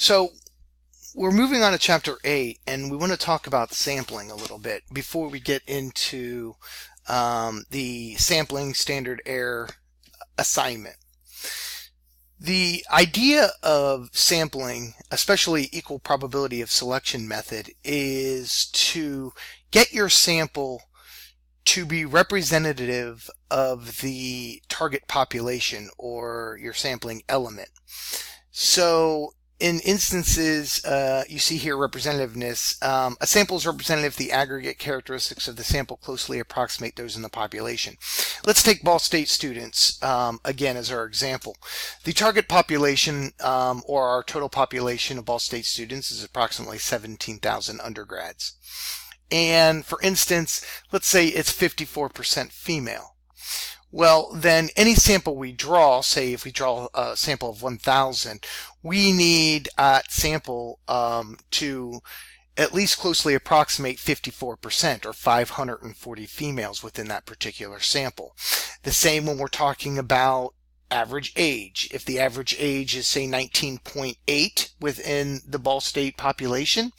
So we're moving on to chapter 8, and we want to talk about sampling a little bit before we get into the sampling standard error assignment. The idea of sampling, especially equal probability of selection method, is to get your sample to be representative of the target population or your sampling element. So in instances, you see here representativeness. A sample is representative if the aggregate characteristics of the sample closely approximate those in the population. Let's take Ball State students again as our example. The target population or our total population of Ball State students is approximately 17,000 undergrads. And for instance, let's say it's 54% female. Well, then any sample we draw, say if we draw a sample of 1,000, we need a sample to at least closely approximate 54% or 540 females within that particular sample. The same when we're talking about average age. If the average age is say 19.8 within the Ball State population,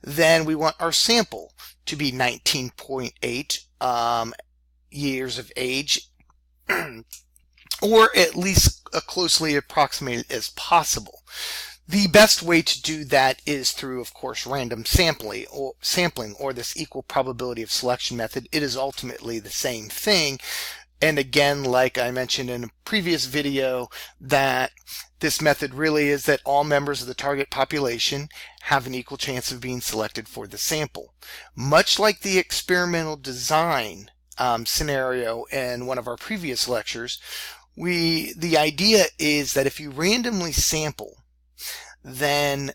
then we want our sample to be 19.8 years of age, or at least closely approximated as possible. The best way to do that is through, of course, random sampling or this equal probability of selection method. It is ultimately the same thing. And again, like I mentioned in a previous video, that this method really is that all members of the target population have an equal chance of being selected for the sample. Much like the experimental design scenario in one of our previous lectures, the idea is that if you randomly sample, then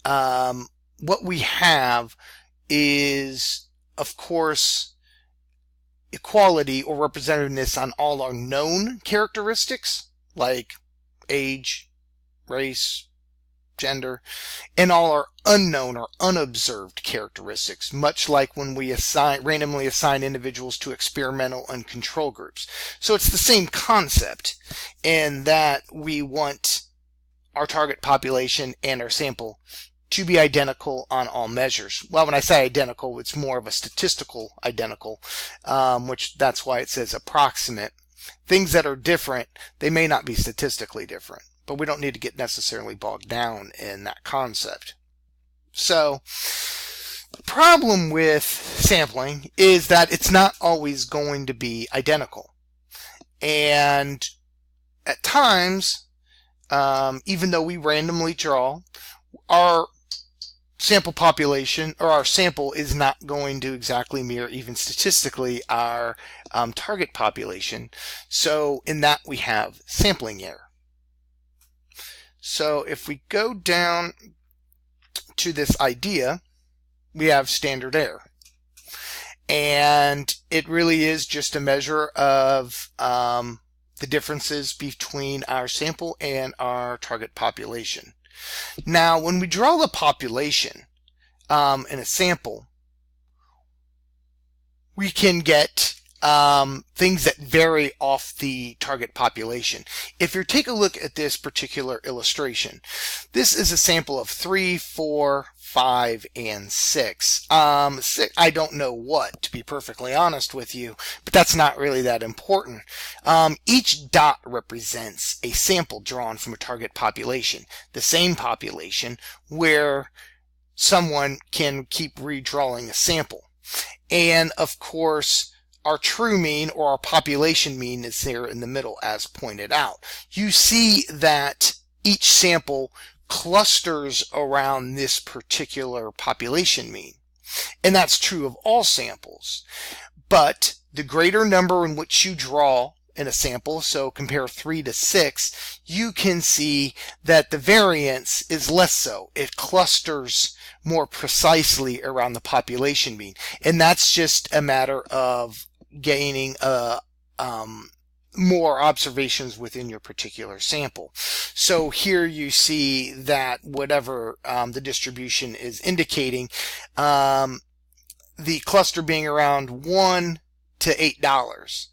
what we have is, of course, equality or representativeness on all our known characteristics like age, race, gender, and all our unknown or unobserved characteristics, much like when we randomly assign individuals to experimental and control groups. So it's the same concept in that we want our target population and our sample to be identical on all measures. Well, when I say identical, it's more of a statistical identical, which that's why it says approximate. Things that are different, they may not be statistically different, but we don't need to get necessarily bogged down in that concept. So the problem with sampling is that it's not always going to be identical. And at times, even though we randomly draw, our sample population or our sample is not going to exactly mirror even statistically our target population. So in that we have sampling error. So if we go down to this idea, we have standard error. And it really is just a measure of the differences between our sample and our target population. Now, when we draw the population in a sample, we can get things that vary off the target population. If you take a look at this particular illustration, this is a sample of 3, 4, 5, and 6. I don't know what, to be perfectly honest with you, but that's not really that important. Each dot represents a sample drawn from a target population, the same population where someone can keep redrawing a sample. And of course, our true mean or our population mean is there in the middle as pointed out. You see that each sample clusters around this particular population mean. And that's true of all samples. But the greater number in which you draw in a sample, so compare 3 to 6, you can see that the variance is less so. It clusters more precisely around the population mean. And that's just a matter of gaining more observations within your particular sample. So here you see that whatever the distribution is indicating, the cluster being around $1 to $8.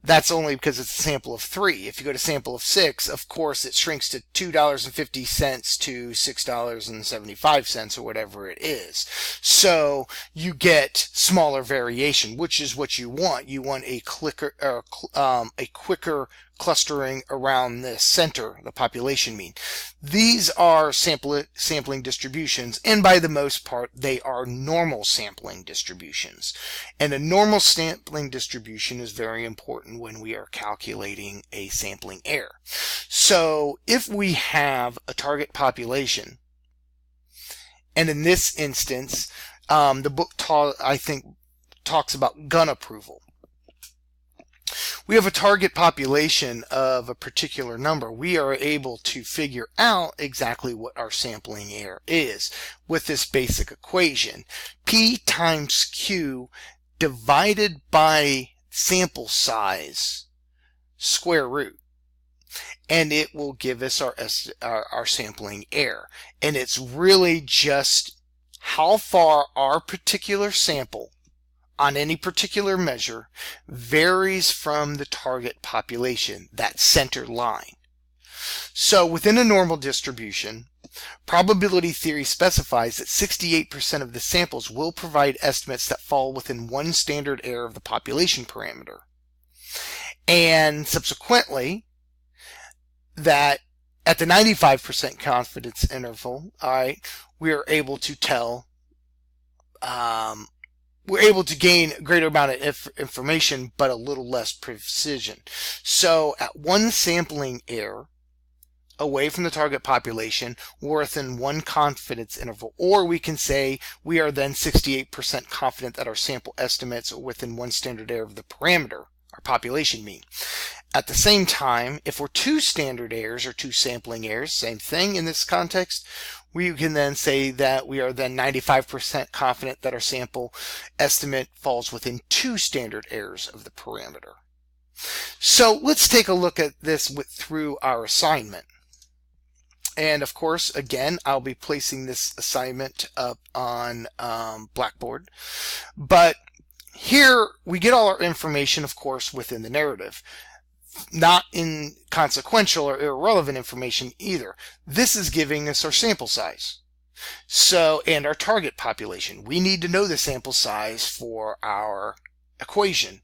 That's only because it's a sample of 3. If you go to sample of 6, of course it shrinks to $2.50 to $6.75 or whatever it is. So you get smaller variation, which is what you want. You want a quicker clustering around the center, the population mean. These are sampling distributions, and by the most part, they are normal sampling distributions. And a normal sampling distribution is very important when we are calculating a sampling error. So if we have a target population, and in this instance, the book I think talks about gun approval. We have a target population of a particular number. We are able to figure out exactly what our sampling error is with this basic equation. P times Q divided by sample size square root. And it will give us our sampling error. And it's really just how far our particular sample on any particular measure varies from the target population, that center line. So within a normal distribution, probability theory specifies that 68% of the samples will provide estimates that fall within one standard error of the population parameter. And subsequently, that at the 95% confidence interval, we are able to tell we're able to gain a greater amount of information, but a little less precision. So at one sampling error away from the target population, we're within one confidence interval, or we can say we are then 68% confident that our sample estimates are within one standard error of the parameter, our population mean. At the same time, if we're two standard errors or two sampling errors, same thing in this context, we can then say that we are then 95% confident that our sample estimate falls within two standard errors of the parameter. So let's take a look at this through our assignment. And of course, again, I'll be placing this assignment up on Blackboard. But here we get all our information, of course, within the narrative. Not inconsequential or irrelevant information either. This is giving us our sample size. And our target population. We need to know the sample size for our equation.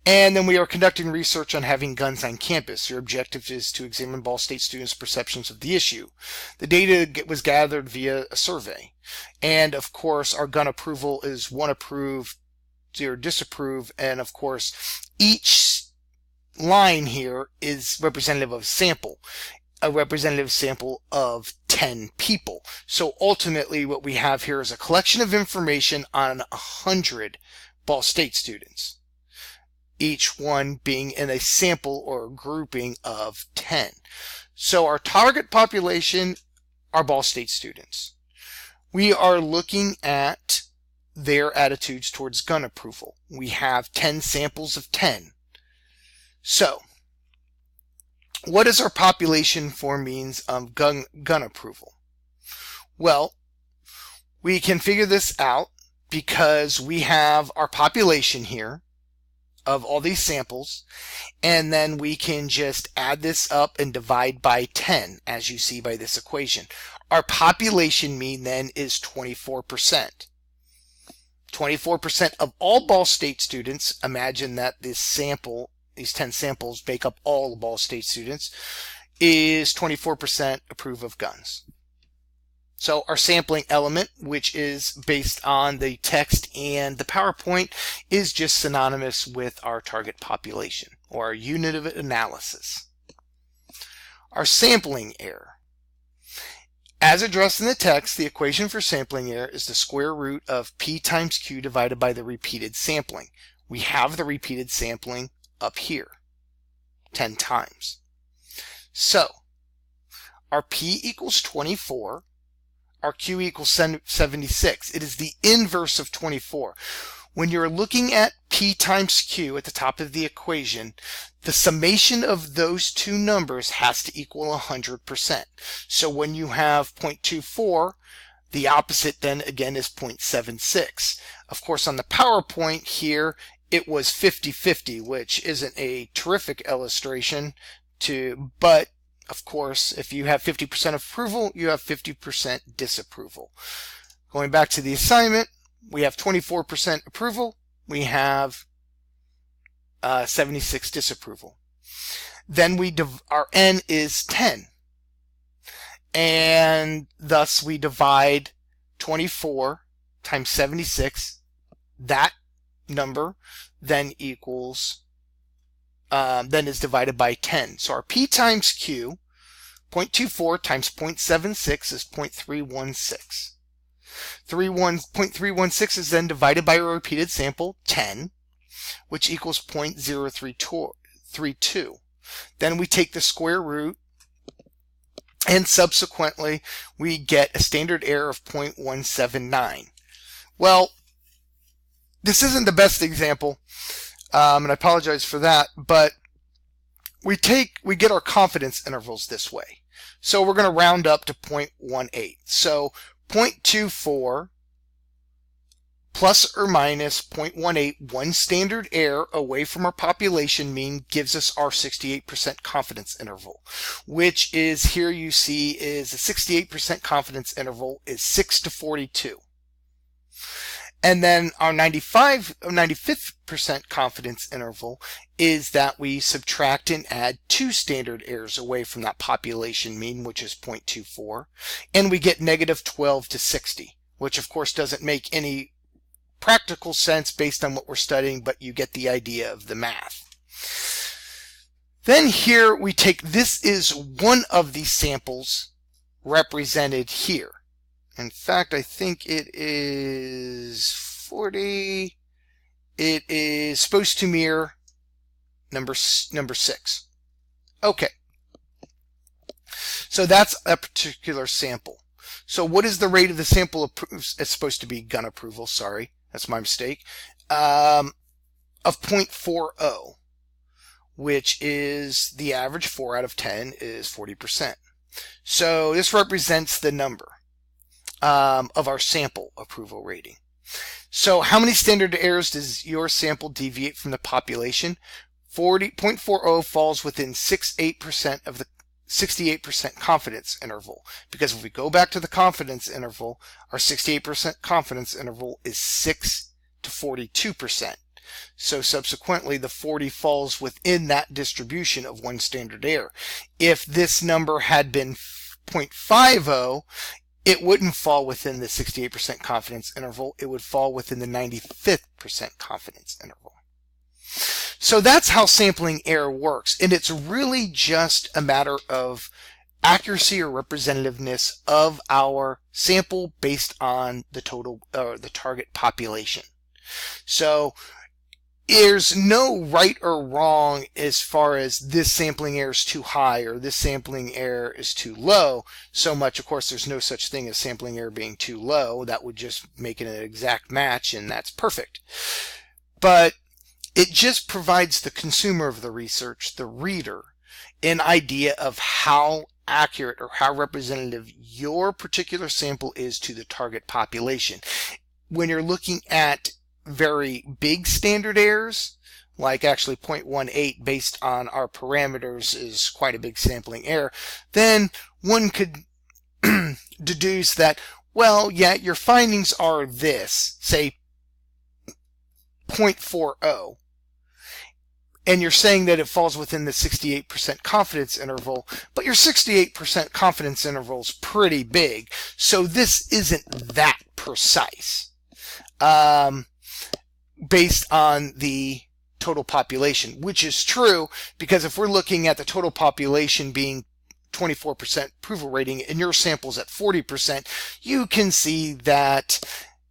And then we are conducting research on having guns on campus. Your objective is to examine Ball State students' perceptions of the issue. The data was gathered via a survey. And of course, our gun approval is 1 approve, 0 disapprove, and of course, each line here is representative of a representative sample of 10 people. So ultimately what we have here is a collection of information on 100 Ball State students, each one being in a sample or a grouping of 10. So our target population are Ball State students. We are looking at their attitudes towards gun approval. We have 10 samples of 10. So, what is our population for means of gun approval? Well, we can figure this out because we have our population here of all these samples, and then we can just add this up and divide by 10, as you see by this equation. Our population mean then is 24%. 24% of all Ball State students, imagine that this sample, these 10 samples make up all Ball State students, is 24% approve of guns. So our sampling element, which is based on the text and the PowerPoint, is just synonymous with our target population, or our unit of analysis. Our sampling error. As addressed in the text, the equation for sampling error is the square root of P times Q divided by the repeated sampling. We have the repeated sampling up here, 10 times. So, our P equals 24, our Q equals 76. It is the inverse of 24. When you're looking at P times Q at the top of the equation, the summation of those two numbers has to equal 100%. So when you have 0.24, the opposite then again is 0.76. Of course, on the PowerPoint here, it was 50-50, which isn't a terrific illustration but of course, if you have 50% approval, you have 50% disapproval. Going back to the assignment, we have 24% approval, we have 76 disapproval. Then our N is 10. And thus we divide 24 times 76. That number then equals, then is divided by 10. So our P times Q, 0.24 times 0.76 is 0.316. 0.316 is then divided by a repeated sample, 10, which equals 0.032. Then we take the square root, and subsequently we get a standard error of 0.179. Well, this isn't the best example, and I apologize for that, but we get our confidence intervals this way. So we're going to round up to 0.18. So 0.24 plus or minus 0.18, one standard error away from our population mean, gives us our 68% confidence interval, which is, here you see, is a 68% confidence interval is 6 to 42. And then our 95th% confidence interval is that we subtract and add 2 standard errors away from that population mean, which is 0.24, and we get negative 12 to 60, which of course doesn't make any practical sense based on what we're studying, but you get the idea of the math. Then here we take, this is one of these samples represented here. In fact, I think it is 40. It is supposed to mirror number 6. Okay. So that's a particular sample. So what is the rate of the sample it's supposed to be gun approval, sorry. That's my mistake, of 0.40, which is the average 4 out of 10 is 40%. So this represents the number of our sample approval rating. So how many standard errors does your sample deviate from the population? 0.40 falls within 68% of the 68% confidence interval, because if we go back to the confidence interval, our 68% confidence interval is 6 to 42%. So subsequently, the 40 falls within that distribution of one standard error. If this number had been 0.50, it wouldn't fall within the 68% confidence interval. It would fall within the 95th% confidence interval. So that's how sampling error works, and it's really just a matter of accuracy or representativeness of our sample based on the total or the target population. So there's no right or wrong as far as this sampling error is too high or this sampling error is too low. So much, of course, there's no such thing as sampling error being too low. That would just make it an exact match, and that's perfect. But it just provides the consumer of the research, the reader, an idea of how accurate or how representative your particular sample is to the target population. When you're looking at very big standard errors, like actually 0.18 based on our parameters is quite a big sampling error, then one could deduce that, well, yeah, your findings are this, say 0.40, and you're saying that it falls within the 68% confidence interval, but your 68% confidence interval is pretty big, so this isn't that precise based on the total population, which is true, because if we're looking at the total population being 24% approval rating and your sample's at 40%, you can see that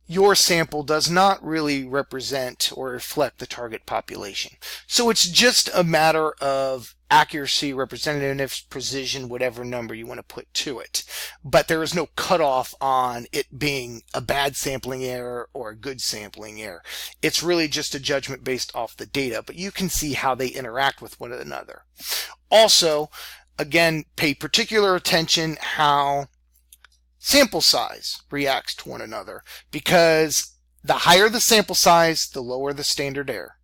your sample does not really represent or reflect the target population. So it's just a matter of accuracy, representativeness, precision, whatever number you want to put to it. But there is no cutoff on it being a bad sampling error or a good sampling error. It's really just a judgment based off the data, but you can see how they interact with one another. Also, again, pay particular attention how sample size reacts to one another, because the higher the sample size, the lower the standard error.